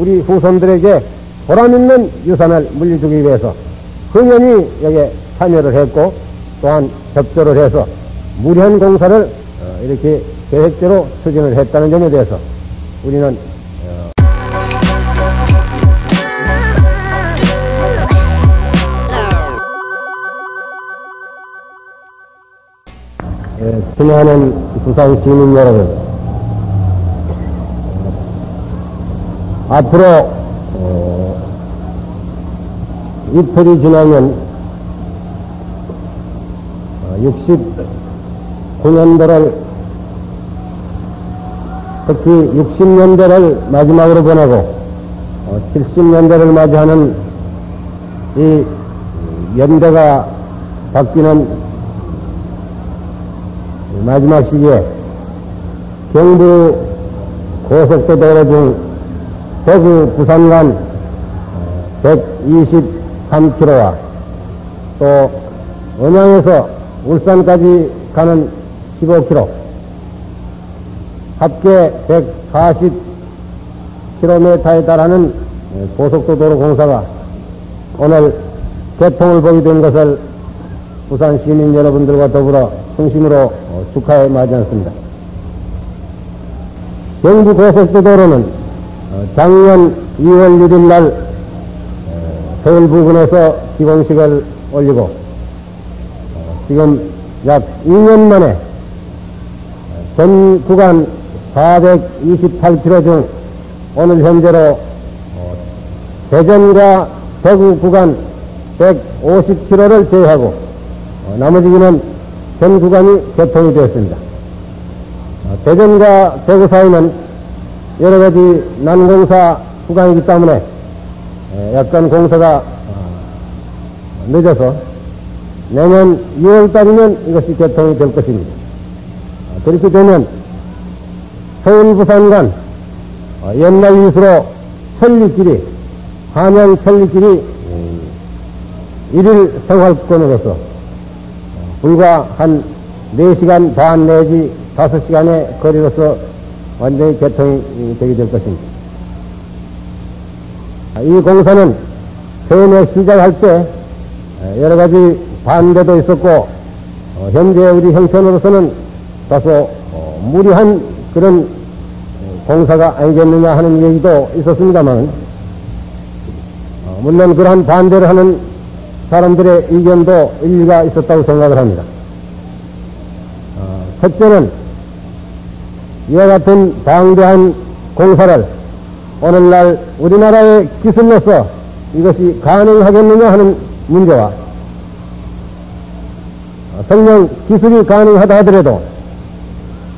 우리 후손들에게 보람있는 유산을 물려주기 위해서 흥연히 여기에 참여를 했고 또한 협조를 해서 무리한 공사를 이렇게 계획대로 추진을 했다는 점에 대해서 우리는 친애하는 부산 시민 여러분, 앞으로 이틀이 지나면 69년도를 특히 60년대를 마지막으로 보내고 70년대를 맞이하는 이 연대가 바뀌는 마지막 시기에 경부 고속도 도로 중 대구 부산 간 123km와 또 언양에서 울산까지 가는 15km 합계 140km에 달하는 고속도 도로 공사가 오늘 개통을 보게 된 것을 부산 시민 여러분들과 더불어 중심으로 축하해 마지 않습니다. 경부 고속도 도로는 작년 2월 1일 날 서울 부근에서 시공식을 올리고 지금 약 2년 만에 전 구간 428km 중 오늘 현재로 대전과 대구 구간 150km를 제외하고 나머지는 전 구간이 개통이 되었습니다. 대전과 대구 사이는 여러 가지 난공사 구간이기 때문에 약간 공사가 늦어서 내년 2월달이면 이것이 개통이 될 것입니다. 그렇게 되면 서울 부산 간 옛날 위수로 천리길이 한양 천리길이 1일 생활권으로서 불과 한 4시간 반 내지 5시간의 거리로서 완전히 개통이 되게 될 것입니다. 이 공사는 처음에 시작할 때 여러 가지 반대도 있었고 현재 우리 형편으로서는 다소 무리한 그런 공사가 아니겠느냐 하는 얘기도 있었습니다만 물론 그러한 반대를 하는 사람들의 의견도 일리가 있었다고 생각을 합니다. 첫째는 이와 같은 방대한 공사를 오늘날 우리나라의 기술로서 이것이 가능하겠느냐 하는 문제와 설령 기술이 가능하다 하더라도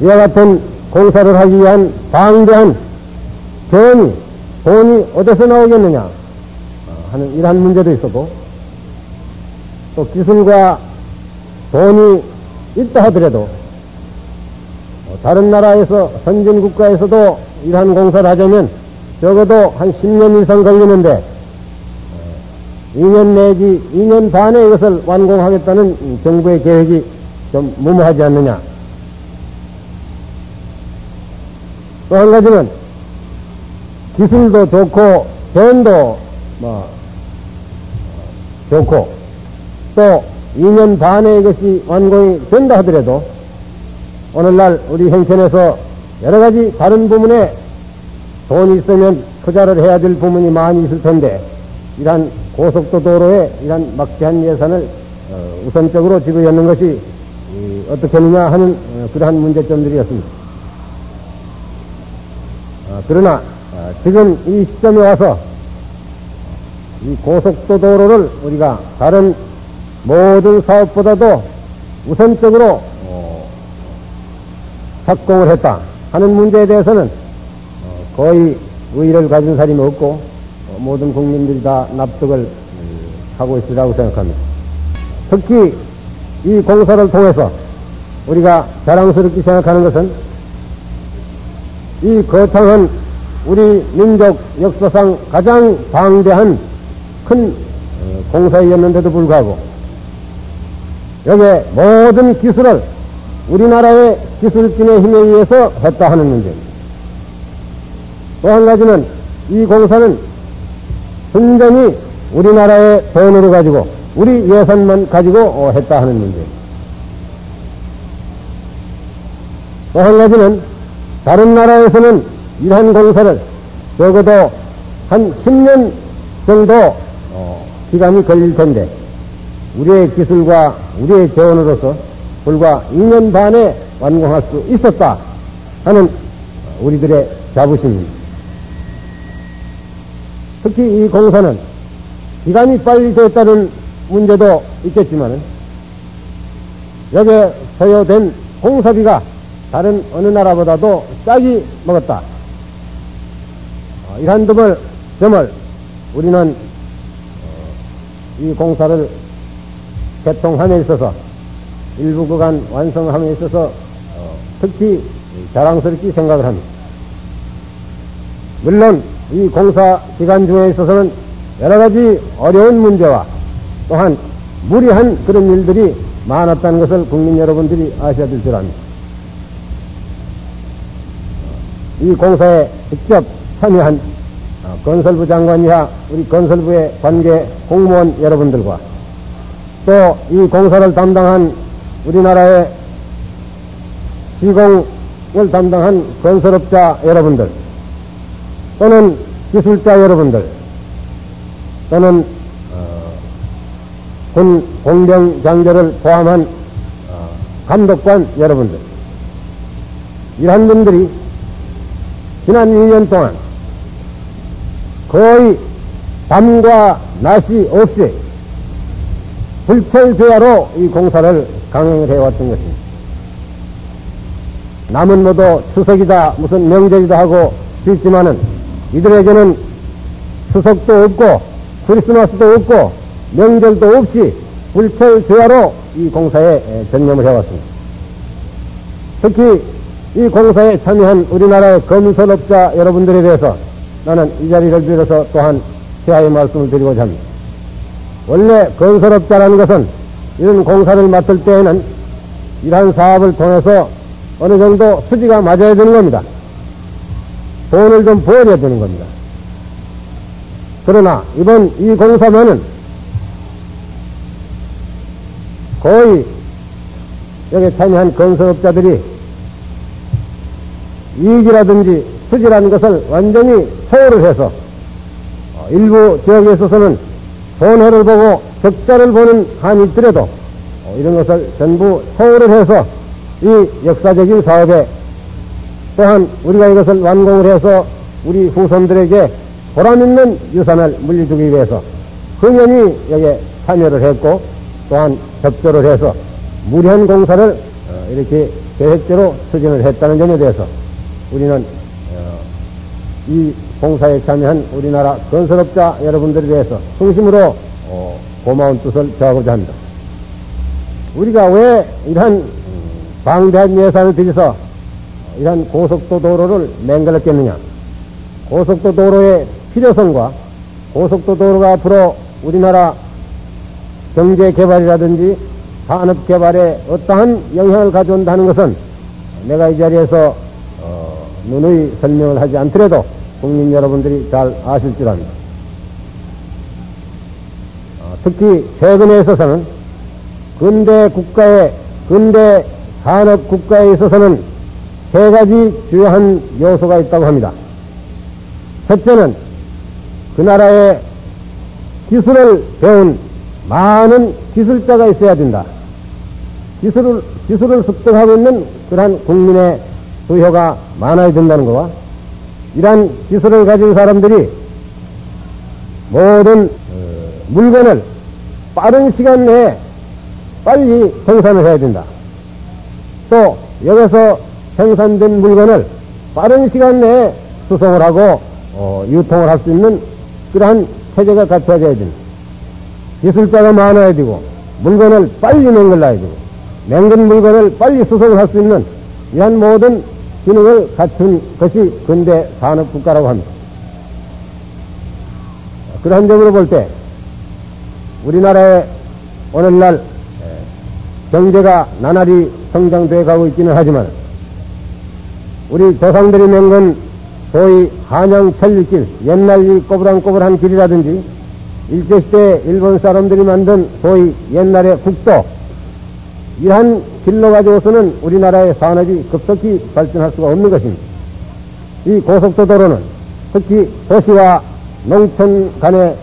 이와 같은 공사를 하기 위한 방대한 돈이 어디서 나오겠느냐 하는 이러한 문제도 있었고 또 기술과 돈이 있다 하더라도 다른 나라에서 선진국가에서도 이러한 공사를 하자면 적어도 한 10년 이상 걸리는데 2년 내지 2년 반에 이것을 완공하겠다는 정부의 계획이 좀 무모하지 않느냐. 또 한 가지는 기술도 좋고 돈도 좋고 또 2년 반에 이것이 완공이 된다 하더라도 오늘날 우리 형편에서 여러 가지 다른 부문에 돈이 있으면 투자를 해야 될 부문이 많이 있을 텐데 이러한 고속도 도로에 이러한 막대한 예산을 우선적으로 지급하는 것이 어떻겠느냐 하는 그러한 문제점들이었습니다. 그러나 지금 이 시점에 와서 이 고속도 도로를 우리가 다른 모든 사업보다도 우선적으로 착공을 했다 하는 문제에 대해서는 거의 의의를 가진 사람이 없고 모든 국민들이 다 납득을 하고 있으리라고 생각합니다. 특히 이 공사를 통해서 우리가 자랑스럽게 생각하는 것은 이 거창한 우리 민족 역사상 가장 방대한 큰 공사였는데도 불구하고 여기에 모든 기술을 우리나라의 기술진의 힘에 의해서 했다 하는 문제입니다. 또 한 가지는 이 공사는 순전히 우리나라의 돈으로 가지고 우리 예산만 가지고 했다 하는 문제입니다. 또 한 가지는 다른 나라에서는 이러한 공사를 적어도 한 10년 정도 기간이 걸릴 텐데 우리의 기술과 우리의 재원으로서 불과 2년 반에 완공할 수 있었다 하는 우리들의 자부심입니다. 특히 이 공사는 기간이 빨리 됐다는 문제도 있겠지만 여기에 소요된 공사비가 다른 어느 나라보다도 싸게 먹었다. 이러한 점을 우리는 이 공사를 개통함에 있어서 일부 구간 완성함에 있어서 특히 자랑스럽게 생각을 합니다. 물론 이 공사 기간 중에 있어서는 여러 가지 어려운 문제와 또한 무리한 그런 일들이 많았다는 것을 국민 여러분들이 아셔야 될 줄 압니다. 이 공사에 직접 참여한 건설부 장관 이하 우리 건설부의 관계 공무원 여러분들과 또 이 공사를 담당한 우리나라의 시공을 담당한 건설업자 여러분들 또는 기술자 여러분들 또는 군 공병 장교를 포함한 감독관 여러분들 이러한 분들이 지난 2년 동안 거의 밤과 낮이 없이 불철주야로 이 공사를 강행을 해왔던 것입니다. 남은 모두 추석이다 무슨 명절이다 하고 있지만은 이들에게는 추석도 없고 크리스마스도 없고 명절도 없이 불철주야로 이 공사에 전념을 해왔습니다. 특히 이 공사에 참여한 우리나라의 건설업자 여러분들에 대해서 나는 이 자리를 빌어서 또한 제하의 말씀을 드리고자 합니다. 원래 건설업자라는 것은 이런 공사를 맡을 때에는 이러한 사업을 통해서 어느 정도 수지가 맞아야 되는 겁니다. 돈을 좀 벌어야 되는 겁니다. 그러나 이번 이 공사만은 거의 여기 참여한 건설업자들이 이익이라든지 수지라는 것을 완전히 소홀을 해서 일부 지역에 있어서는 손해를 보고 적자를 보는 한이 있더라도 이런 것을 전부 소홀을 해서 이 역사적인 사업에 또한 우리가 이것을 완공을 해서 우리 후손들에게 보람있는 유산을 물려주기 위해서 흥연히 여기에 참여를 했고 또한 협조를 해서 무리한 공사를 이렇게 계획대로 추진을 했다는 점에 대해서 우리는 이 공사에 참여한 우리나라 건설업자 여러분들에 대해서 중심으로 고마운 뜻을 표하고자 합니다. 우리가 왜 이러한 방대한 예산을 들여서 이러한 고속도 도로를 맹글었겠느냐. 고속도 도로의 필요성과 고속도 도로가 앞으로 우리나라 경제 개발이라든지 산업 개발에 어떠한 영향을 가져온다는 것은 내가 이 자리에서 누누이 설명을 하지 않더라도 국민 여러분들이 잘 아실 줄 압니다. 특히 최근에 있어서는 근대 산업 국가에 있어서는 세 가지 주요한 요소가 있다고 합니다. 첫째는 그 나라의 기술을 배운 많은 기술자가 있어야 된다. 기술을 습득하고 있는 그러한 국민의 수요가 많아야 된다는 것과 이러한 기술을 가진 사람들이 모든 물건을 빠른 시간 내에 빨리 생산을 해야 된다. 또 여기서 생산된 물건을 빠른 시간 내에 수송을 하고 유통을 할 수 있는 그러한 체제가 갖춰져야 된다. 기술자가 많아야 되고 물건을 빨리 맹글러야 되고 맹근 물건을 빨리 수송을 할 수 있는 이러한 모든 기능을 갖춘 것이 근대 산업국가라고 합니다. 그러한 점으로 볼 때 우리나라의 오늘날 경제가 나날이 성장돼 가고 있기는 하지만 우리 조상들이 맹근 소위 한양천리길, 옛날 이 꼬부랑꼬부랑한 길이라든지 일제시대 일본 사람들이 만든 소위 옛날의 국도, 이러한 길로 가지고서는 우리나라의 산업이 급속히 발전할 수가 없는 것입니다. 이 고속도로는 특히 도시와 농촌 간의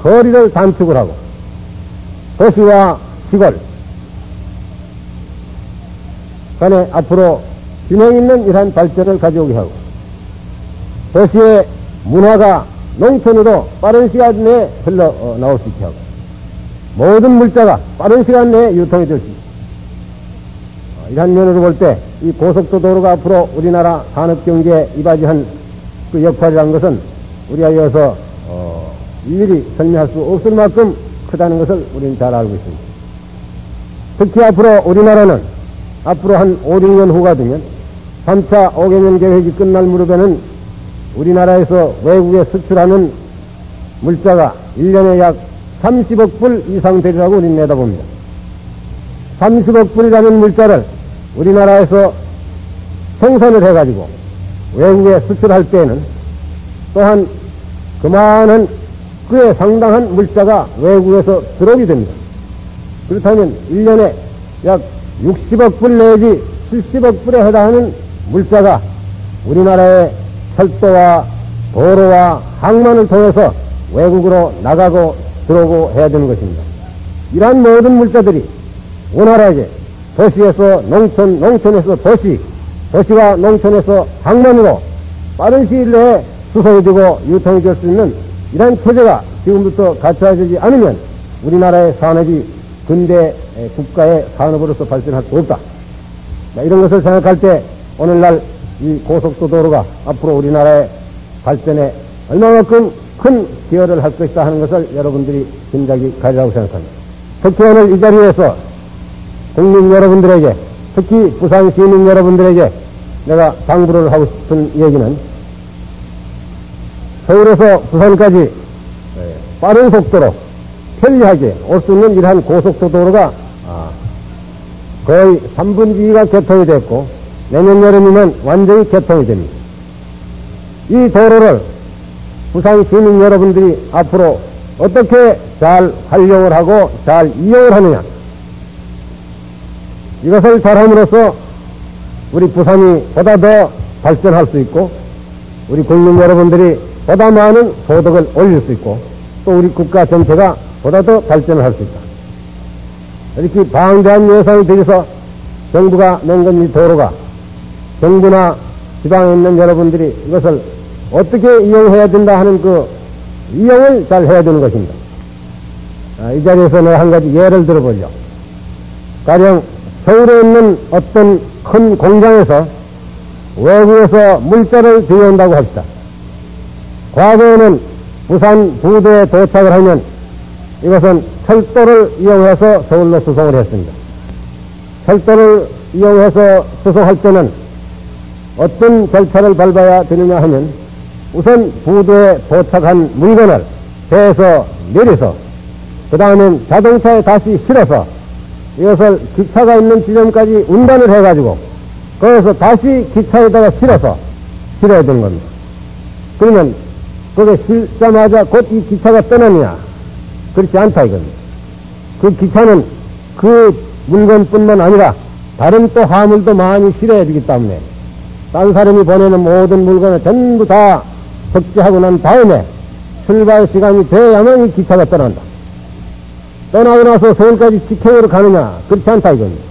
거리를 단축을 하고 도시와 시골 간에 앞으로 균형 있는 이러한 발전을 가져오게 하고 도시의 문화가 농촌으로 빠른 시간 내에 흘러나올 수 있게 하고 모든 물자가 빠른 시간 내에 유통이 될 수 있습니다. 이러한 면으로 볼 때 이 고속도로가 앞으로 우리나라 산업경제에 이바지한 그 역할이라는 것은 우리가 이어서 일일이 설명할 수 없을 만큼 크다는 것을 우리는 잘 알고 있습니다. 특히 앞으로 우리나라는 앞으로 한 5, 6년 후가 되면 3차 5개년 계획이 끝날 무렵에는 우리나라에서 외국에 수출하는 물자가 1년에 약 30억 불 이상 되리라고 우리는 내다봅니다. 30억 불이라는 물자를 우리나라에서 생산을 해가지고 외국에 수출할 때에는 또한 그만한 그에 상당한 물자가 외국에서 들어오게 됩니다. 그렇다면 1년에 약 60억 불 내지 70억 불에 해당하는 물자가 우리나라의 철도와 도로와 항만을 통해서 외국으로 나가고 들어오고 해야 되는 것입니다. 이러한 모든 물자들이 원활하게 도시에서 농촌, 농촌에서 도시, 도시와 농촌에서 항만으로 빠른 시일 내에 수송이 되고 유통이 될 수 있는 이러한 체제가 지금부터 갖춰지지 않으면 우리나라의 산업이 근대 국가의 산업으로서 발전할 수 없다. 이런 것을 생각할 때 오늘날 이 고속도로가 앞으로 우리나라의 발전에 얼마만큼 큰 기여를 할 것이다 하는 것을 여러분들이 짐작이 가리라고 생각합니다. 특히 오늘 이 자리에서 국민 여러분들에게, 특히 부산 시민 여러분들에게 내가 당부를 하고 싶은 얘기는 서울에서 부산까지 빠른 속도로 편리하게 올 수 있는 이러한 고속도로가 거의 3분의 2가 개통이 됐고 내년 여름이면 완전히 개통이 됩니다. 이 도로를 부산 시민 여러분들이 앞으로 어떻게 잘 활용을 하고 잘 이용을 하느냐, 이것을 잘함으로써 우리 부산이 보다 더 발전할 수 있고 우리 국민 여러분들이 보다 많은 소득을 올릴 수 있고 또 우리 국가 전체가 보다 더 발전을 할 수 있다. 이렇게 방대한 예산이 들여서 정부가 낸 건 이 도로가 정부나 지방에 있는 여러분들이 이것을 어떻게 이용해야 된다 하는 그 이용을 잘 해야 되는 것입니다. 이 자리에서 내가 한 가지 예를 들어보죠. 가령 서울에 있는 어떤 큰 공장에서 외국에서 물자를 들여온다고 합시다. 과거에는 부산 부두에 도착을 하면 이것은 철도를 이용해서 서울로 수송을 했습니다. 철도를 이용해서 수송할 때는 어떤 절차를 밟아야 되느냐 하면 우선 부두에 도착한 물건을 배에서 내려서 그 다음엔 자동차에 다시 실어서 이것을 기차가 있는 지점까지 운반을 해가지고 거기서 다시 기차에다가 실어야 되는 겁니다. 그러면 거기에 실자마자 곧 이 기차가 떠나느냐? 그렇지 않다 이겁니다. 그 기차는 그 물건뿐만 아니라 다른 또 화물도 많이 실어야 되기 때문에 딴 사람이 보내는 모든 물건을 전부 다 적재하고 난 다음에 출발 시간이 돼야만 이 기차가 떠난다. 떠나고 나서 서울까지 직행으로 가느냐? 그렇지 않다 이겁니다.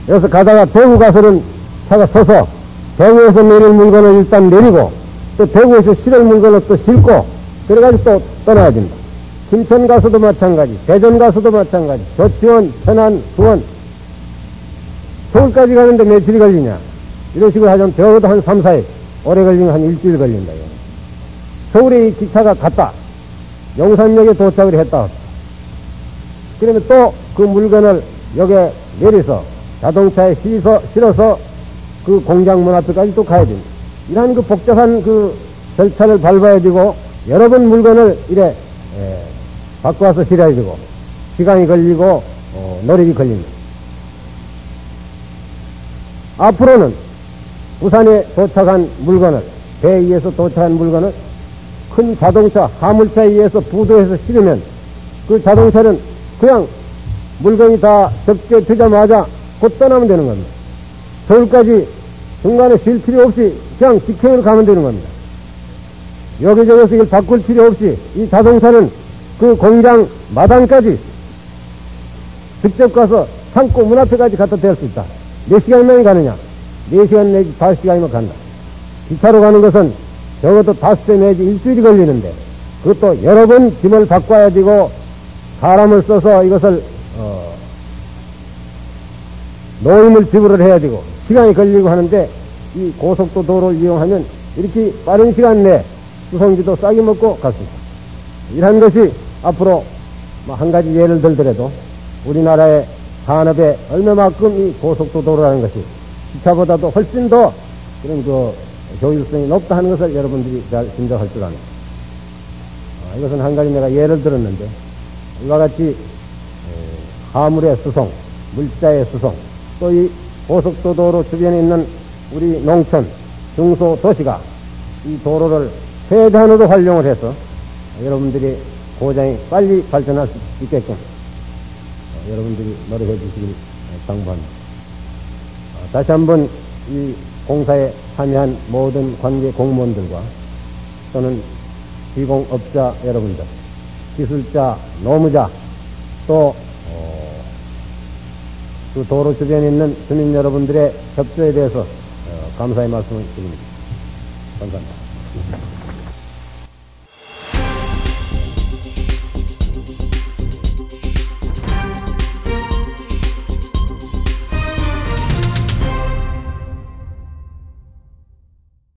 여기서 가다가 대구 가서는 차가 서서 대구에서 내릴 물건을 일단 내리고 또 대구에서 실을 물건을 또 싣고 그래가지고 또 떠나야 된다. 김천 가서도 마찬가지, 대전 가서도 마찬가지, 조치원, 천안, 수원 서울까지 가는데 며칠이 걸리냐? 이런 식으로 하자면 적어도 한 3, 4일, 오래 걸리면 한 일주일 걸린다. 서울에 이 기차가 갔다. 용산역에 도착을 했다. 그러면 또 그 물건을 여기에 내려서 자동차에 실어서 그 공장 문 앞에까지 또 가야 됩니다. 이러한 그 복잡한 그 절차를 밟아야 되고 여러 번 물건을 이래 갖고 와서 실어야 되고 시간이 걸리고 노력이 걸립니다. 앞으로는 부산에 도착한 물건을 배에 의해서 도착한 물건을 큰 자동차, 화물차에 의해서 부도해서 실으면 그 자동차는 그냥 물건이 다 접대되자마자 곧 떠나면 되는 겁니다. 서울까지 중간에 쉴 필요 없이 그냥 직행으로 가면 되는 겁니다. 여기저기서 이걸 바꿀 필요 없이 이 자동차는 그 공장 마당까지 직접 가서 창고 문 앞에까지 갖다 댈 수 있다. 몇 시간만에 가느냐? 4시간 내지 5시간이면 간다. 기차로 가는 것은 적어도 5배 내지 일주일이 걸리는데 그것도 여러 번 짐을 바꿔야 되고 사람을 써서 이것을 노임을 지불을 해야 되고 시간이 걸리고 하는데 이 고속도 도로를 이용하면 이렇게 빠른 시간 내에 수송비도 싸게 먹고 갈 수 있다. 이러한 것이 앞으로 한 가지 예를 들더라도 우리나라의 산업에 얼마만큼 이 고속도 도로라는 것이 기차보다도 훨씬 더 그런 효율성이 높다 하는 것을 여러분들이 잘 짐작할 줄 압니다. 이것은 한 가지 내가 예를 들었는데 이와 같이 화물의 수송, 물자의 수송, 또 이 고속도 도로 주변에 있는 우리 농촌, 중소도시가 이 도로를 최대한으로 활용을 해서 여러분들이 고장이 빨리 발전할 수 있게끔 여러분들이 노력해 주시길 당부합니다. 다시 한번 이 공사에 참여한 모든 관계 공무원들과 또는 시공업자 여러분들, 기술자, 노무자, 또 그 도로 주변에 있는 주민 여러분들의 협조에 대해서 감사의 말씀을 드립니다. 감사합니다.